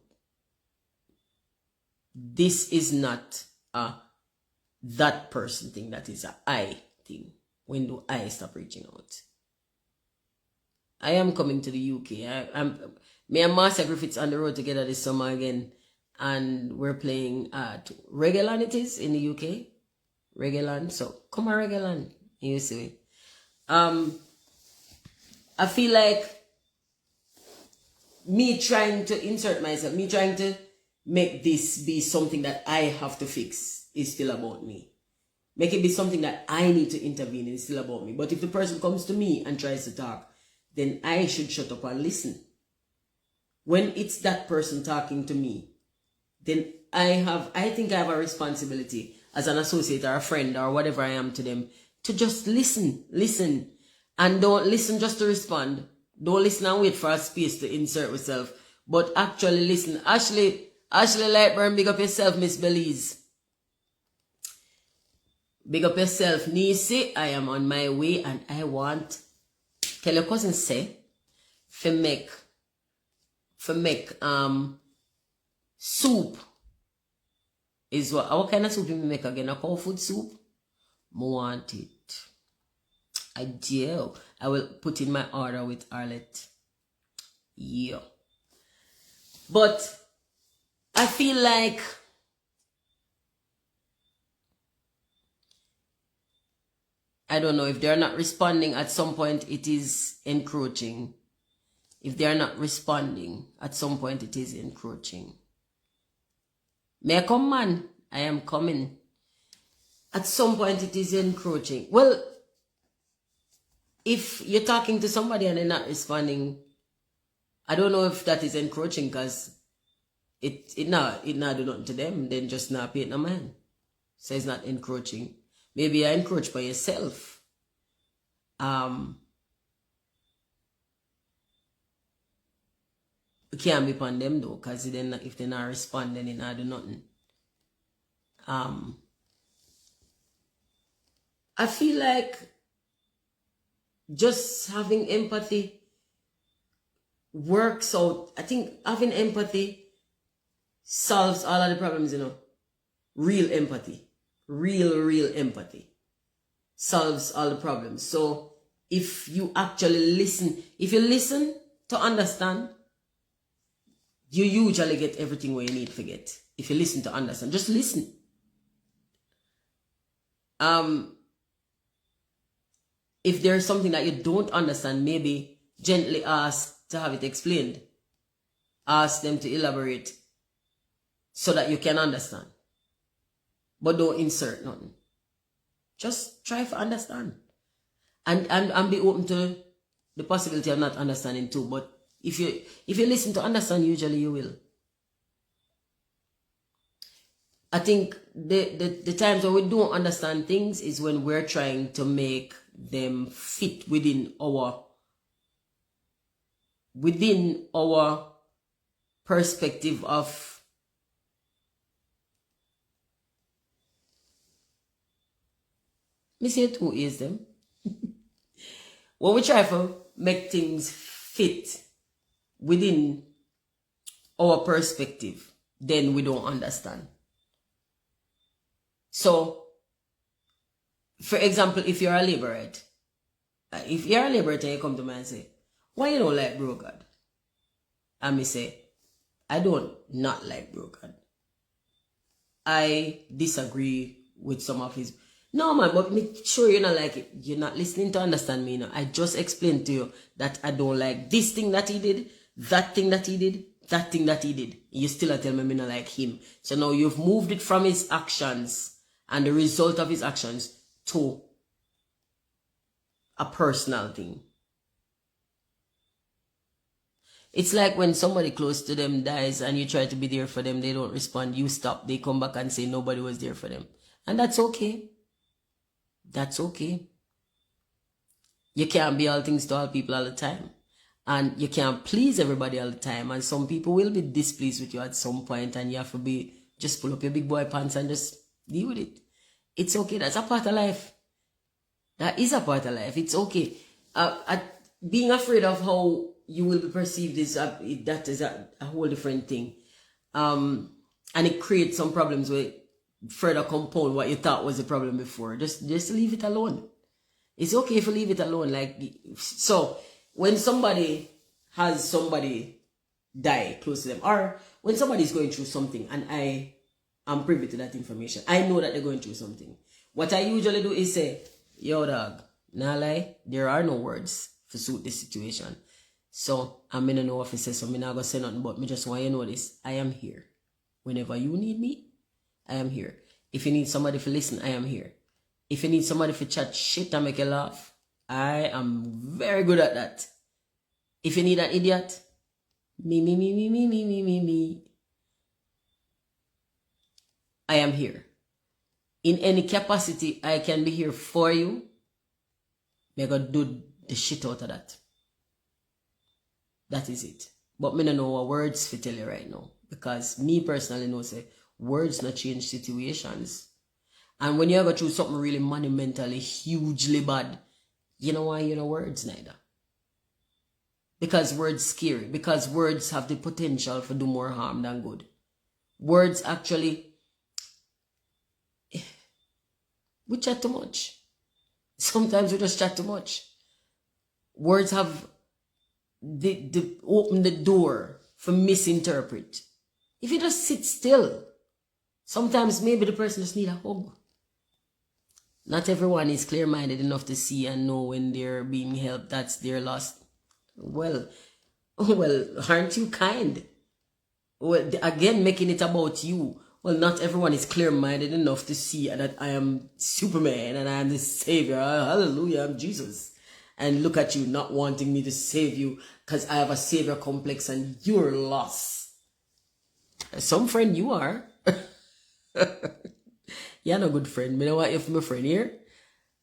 this is not a that person thing. That is a I thing. When do I stop reaching out? I am coming to the UK. Me and Master Griffiths on the road together this summer again, and we're playing at Reggaeland. It is in the UK. Reggaeland. So come on, Reggaeland. You see. I feel like me trying to insert myself, me trying to make this be something that I have to fix is still about me. Make it be something that I need to intervene in is still about me. But if the person comes to me and tries to talk, then I should shut up and listen. When it's that person talking to me, then I think I have a responsibility as an associate or a friend or whatever I am to them to just listen. And don't listen just to respond. Don't listen and wait for a space to insert yourself. But actually listen. Ashley Lightburn, big up yourself, Miss Belize. Big up yourself, Nisi. I am on my way and I want, tell your cousin say, for make soup. Is what kind of soup you make again? A cow food soup? I want it. I do. I will put in my order with Arlette. Yeah. But I feel like I don't know if they're not responding at some point it is encroaching. If they are not responding at some point it is encroaching. May I come, man? I am coming. At some point it is encroaching. Well, if you're talking to somebody and they're not responding, I don't know if that is encroaching because it not do nothing to them, then just not pay no man. So it's not encroaching. Maybe you encroach by yourself. It can't be upon them though, because if they're not responding, they not do nothing. I feel like just having empathy works out. I think having empathy solves all of the problems, you know. Real empathy. Real empathy solves all the problems. So if you actually listen, if you listen to understand, you usually get everything where you need to get. If you listen to understand, just listen. If there's something that you don't understand, maybe gently ask to have it explained. Ask them to elaborate so that you can understand. But don't insert nothing. Just try to understand. And be open to the possibility of not understanding too. But if you listen to understand, usually you will. I think the times when we don't understand things is when we're trying to make them fit within our perspective of me say it, who is them? When we try to make things fit within our perspective, then we don't understand. So, for example, if you're a laborite, and you come to me and say, why you don't like bro God? And me say, I don't not like bro God. I disagree with some of his. No man, but make sure you're not like it. You're not listening to understand me, you know. I just explained to you that I don't like this thing that he did, that thing that he did, that thing that he did. You still tell me not like him. So now you've moved it from his actions and the result of his actions to a personal thing. It's like when somebody close to them dies and you try to be there for them, they don't respond, you stop, they come back and say nobody was there for them. And that's okay. That's okay. You can't be all things to all people all the time. And you can't please everybody all the time. And some people will be displeased with you at some point and you have to just pull up your big boy pants and just deal with it. It's okay. That's a part of life. That is a part of life. It's okay. Being afraid of how you will be perceived that is a whole different thing. And it creates some problems where further compound what you thought was the problem before. Just leave it alone. It's okay if you leave it alone. Like, so when somebody has somebody die close to them, or when somebody is going through something and I am privy to that information, I know that they're going through something. What I usually do is say, yo dog, nah lie, there are no words to suit this situation. So I'm in no office, so I'm not gonna say nothing, but me just want you to know this. I am here. Whenever you need me, I am here. If you need somebody to listen, I am here. If you need somebody to chat shit and make you laugh, I am very good at that. If you need an idiot, me. I am here. In any capacity, I can be here for you. Me gonna do the shit out of that. That is it. But me don't know what words to tell you right now. Because me personally know say words not change situations. And when you ever through something really monumentally, hugely bad, you know why you know words neither. Because words scary. Because words have the potential for do more harm than good. Words actually, we chat too much. Sometimes we just chat too much. Words have the open the door for misinterpret. If you just sit still, sometimes maybe the person just need a hug. Not everyone is clear-minded enough to see and know when they're being helped. That's their loss. Well, aren't you kind? Well, again, making it about you. Well, not everyone is clear-minded enough to see that I am Superman and I am the savior. Hallelujah, I'm Jesus. And look at you not wanting me to save you because I have a savior complex and you're lost. Some friend you are. You're not a good friend. You know what? If I'm a friend here,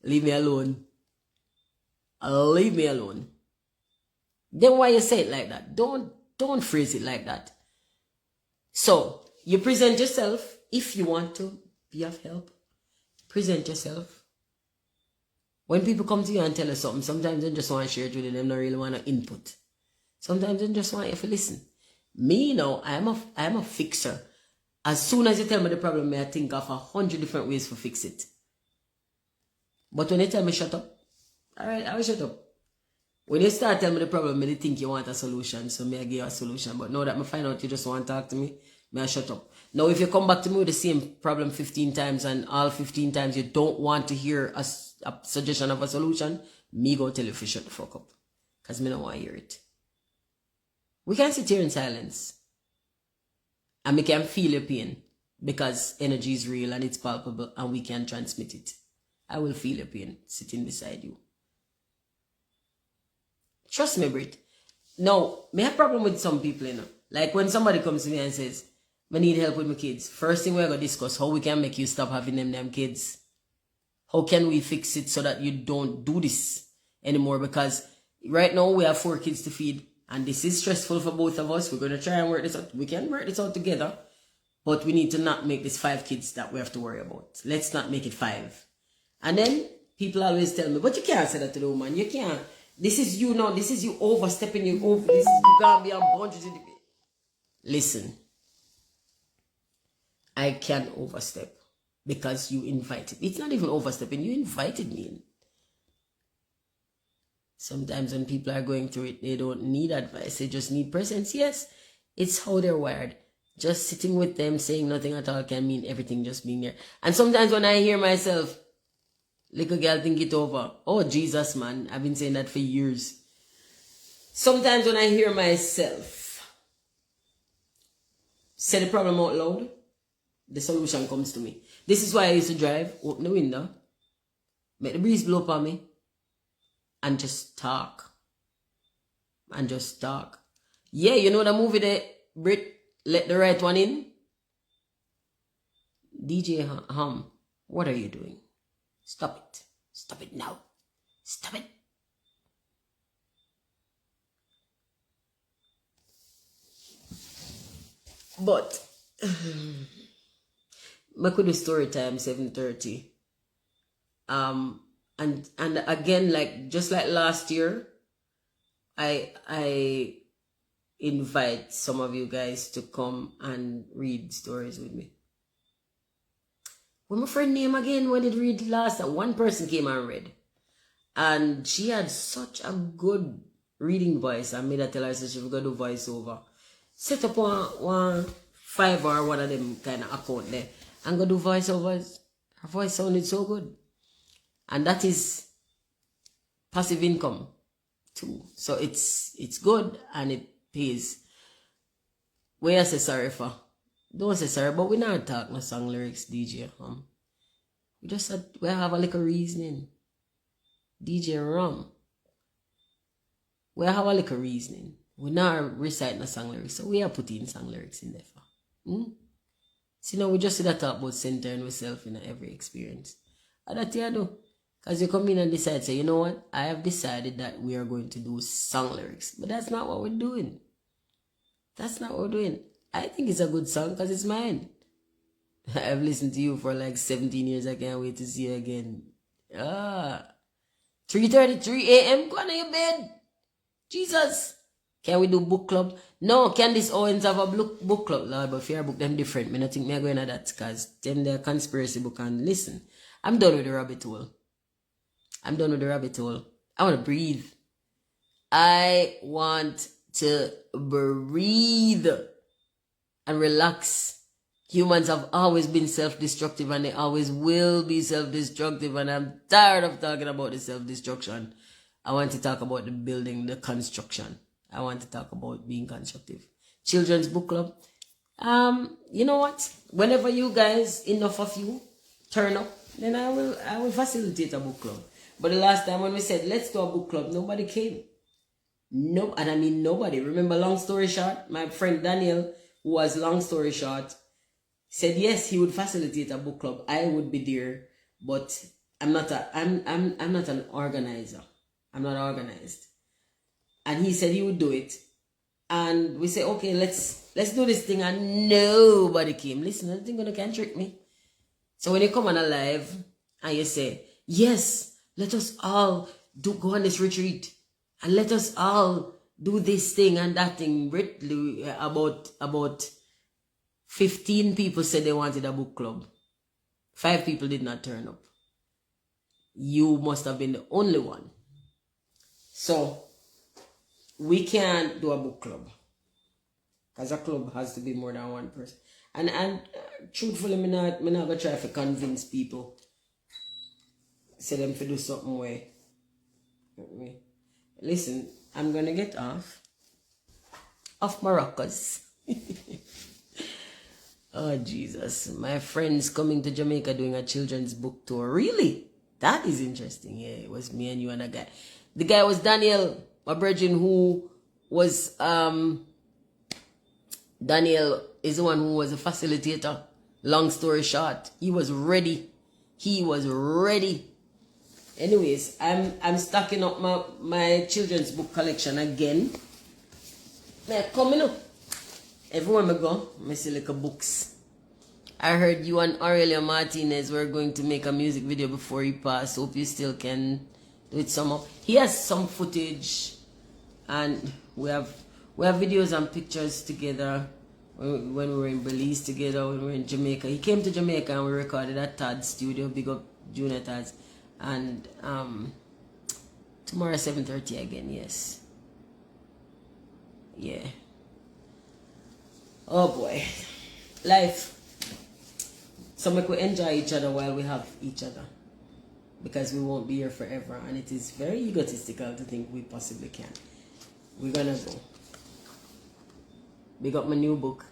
leave me alone. Leave me alone. Then why you say it like that? Don't phrase it like that. So, you present yourself if you want to be of help. Present yourself. When people come to you and tell you something, sometimes they just want to share it with you. They don't really want to input. Sometimes they just want you to listen. Me, you know, I am a fixer. As soon as you tell me the problem, I think of 100 different ways to fix it. But when you tell me shut up, all right, I will shut up. When you start telling me the problem, I think you want a solution, so I give you a solution. But now that I find out you just want to talk to me, I shut up. Now, if you come back to me with the same problem 15 times and all 15 times you don't want to hear a suggestion of a solution, me go tell you to shut the fuck up. Because me don't want to hear it. We can sit here in silence. And we can feel your pain. Because energy is real and it's palpable and we can transmit it. I will feel your pain sitting beside you. Trust me, Brit. Now, me have a problem with some people, you know. Like when somebody comes to me and says, I need help with my kids. First thing we're going to discuss how we can make you stop having them kids. How can we fix it so that you don't do this anymore? Because right now we have 4 kids to feed. And this is stressful for both of us. We're going to try and work this out. We can work this out together. But we need to not make this 5 kids that we have to worry about. Let's not make it 5. And then people always tell me, but you can't say that to the woman. You can't. This is you now. This is you overstepping. You over. This is you can't be on boundaries. Listen. I can overstep because you invited. It's not even overstepping. You invited me in. Sometimes when people are going through it, they don't need advice. They just need presence. Yes, it's how they're wired. Just sitting with them, saying nothing at all can mean everything just being there. And sometimes when I hear myself, little girl, think it over. Oh, Jesus, man. I've been saying that for years. Sometimes when I hear myself say the problem out loud, the solution comes to me. This is why I used to drive, open the window, make the breeze blow upon me, and just talk. And just talk. Yeah, you know the movie there, Brit, Let the Right One In? DJ Hum, what are you doing? Stop it. Stop it now. Stop it. But I could do story time 7:30. And again, like just like last year, I invite some of you guys to come and read stories with me. What my friend name again? When did read last? One person came and read, and she had such a good reading voice. I made her tell her so she was gonna do voiceover. Set up one Fiverr or one of them kind of account there and go do voiceovers. Her voice sounded so good. And that is passive income too. So it's good and it pays. We are say sorry for. Don't say sorry, but we not talk no song lyrics, DJ. We just said we have a little reasoning. DJ Rum. We have a little reasoning. We not recite no song lyrics, so we are putting song lyrics in there for. See, now we just see that talk about centering ourselves in every experience. And that you do. Because you come in and decide, say, you know what? I have decided that we are going to do song lyrics. But that's not what we're doing. That's not what we're doing. I think it's a good song because it's mine. I've listened to you for like 17 years. I can't wait to see you again. 3:33 a.m. Go on to your bed. Jesus. Can we do book club? No, can this Owens have a book club? Lord, but fear book them different. I think me are going to that because them they're conspiracy book and listen. I'm done with the rabbit hole. I want to breathe. I want to breathe and relax. Humans have always been self-destructive and they always will be self-destructive, and I'm tired of talking about the self-destruction. I want to talk about the building, the construction. I want to talk about being constructive. Children's book club. You know what? Whenever you guys, enough of you, turn up, then I will facilitate a book club. But the last time when we said, let's do a book club, nobody came. No, and I mean nobody. Remember, long story short, my friend Daniel, who was long story short, said yes, he would facilitate a book club. I would be there, but I'm not an organizer. I'm not organized. And he said he would do it. And we said, okay, let's do this thing, and nobody came. Listen, nothing gonna can trick me. So when you come on a live and you say, yes, let us all go on this retreat, and let us all do this thing and that thing. About 15 people said they wanted a book club. 5 people did not turn up. You must have been the only one. So we can't do a book club because a club has to be more than one person. And truthfully, I'm not gonna try to convince people. Say them to do something way. Listen, I'm gonna get off Moroccos. Oh Jesus, my friend's coming to Jamaica doing a children's book tour. Really? That is interesting. Yeah, it was me and you and a guy. The guy was Daniel, my brethren, who was Daniel is the one who was a facilitator. Long story short, he was ready. Anyways, I'm stocking up my children's book collection again. They're coming up. Everywhere I go, I see like books. I heard you and Aurelia Martinez were going to make a music video before he passed. Hope you still can do it somehow. He has some footage, and we have videos and pictures together when we were in Belize together, when we were in Jamaica. He came to Jamaica and we recorded at Todd's studio. Big up Junior Todd's. And tomorrow 7:30 again. Yes. Yeah. Oh boy, life. So we could enjoy each other while we have each other, because we won't be here forever, and it is very egotistical to think we possibly can. We're gonna go. Big up my new book.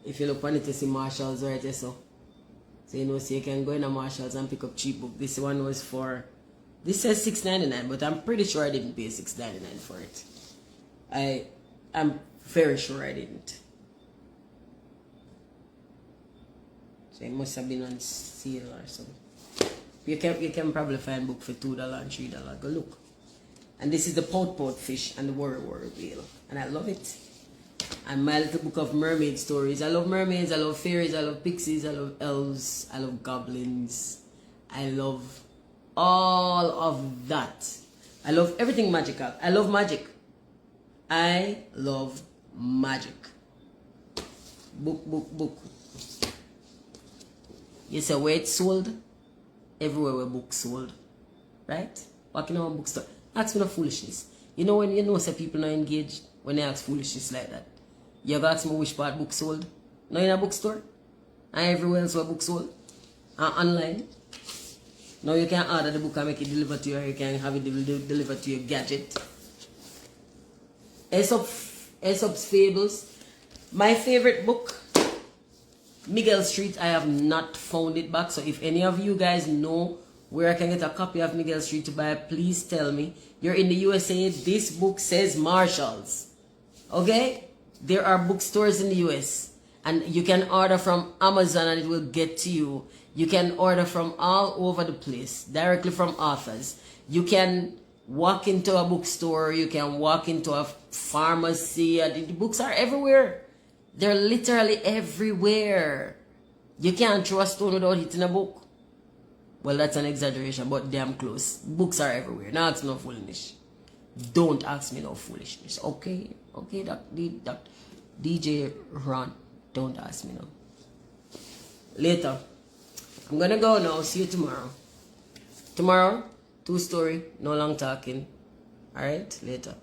If you look on it, you see Marshalls right there, so you know, so you can go in a Marshalls and pick up cheap book. This one was for, this says $6.99, but I'm pretty sure I didn't pay $6.99 for it. I'm very sure I didn't. So it must have been on sale or something. You can probably find book for $2 and $3. Go look. And this is the Pout Fish and the Worry Whale. And I love it. And my little book of mermaid stories. I love mermaids, I love fairies, I love pixies, I love elves, I love goblins. I love all of that. I love everything magical. I love magic. I love magic. Book. You say where it's sold? Everywhere where books sold. Right? Walking on a bookstore. Ask me no foolishness. You know when you know say people not engaged when they ask foolishness like that. You ever ask me which part book sold? Not in a bookstore? And everywhere else where books sold? And online? Now you can order the book and make it delivered to you, or you can have it delivered to your gadget. Aesop's Fables. My favorite book, Miguel Street. I have not found it back. So if any of you guys know where I can get a copy of Miguel Street to buy, please tell me. You're in the USA. This book says Marshalls. Okay? There are bookstores in the US. And you can order from Amazon and it will get to you. You can order from all over the place, directly from authors. You can walk into a bookstore. You can walk into a pharmacy. The books are everywhere. They're literally everywhere. You can't throw a stone without hitting a book. Well, that's an exaggeration, but damn close. Books are everywhere. Now it's no foolishness. Don't ask me no foolishness. Okay? Okay, DJ Ron. Don't ask me no. Later. I'm gonna go now. See you tomorrow. Tomorrow, 2 story, no long talking. Alright? Later.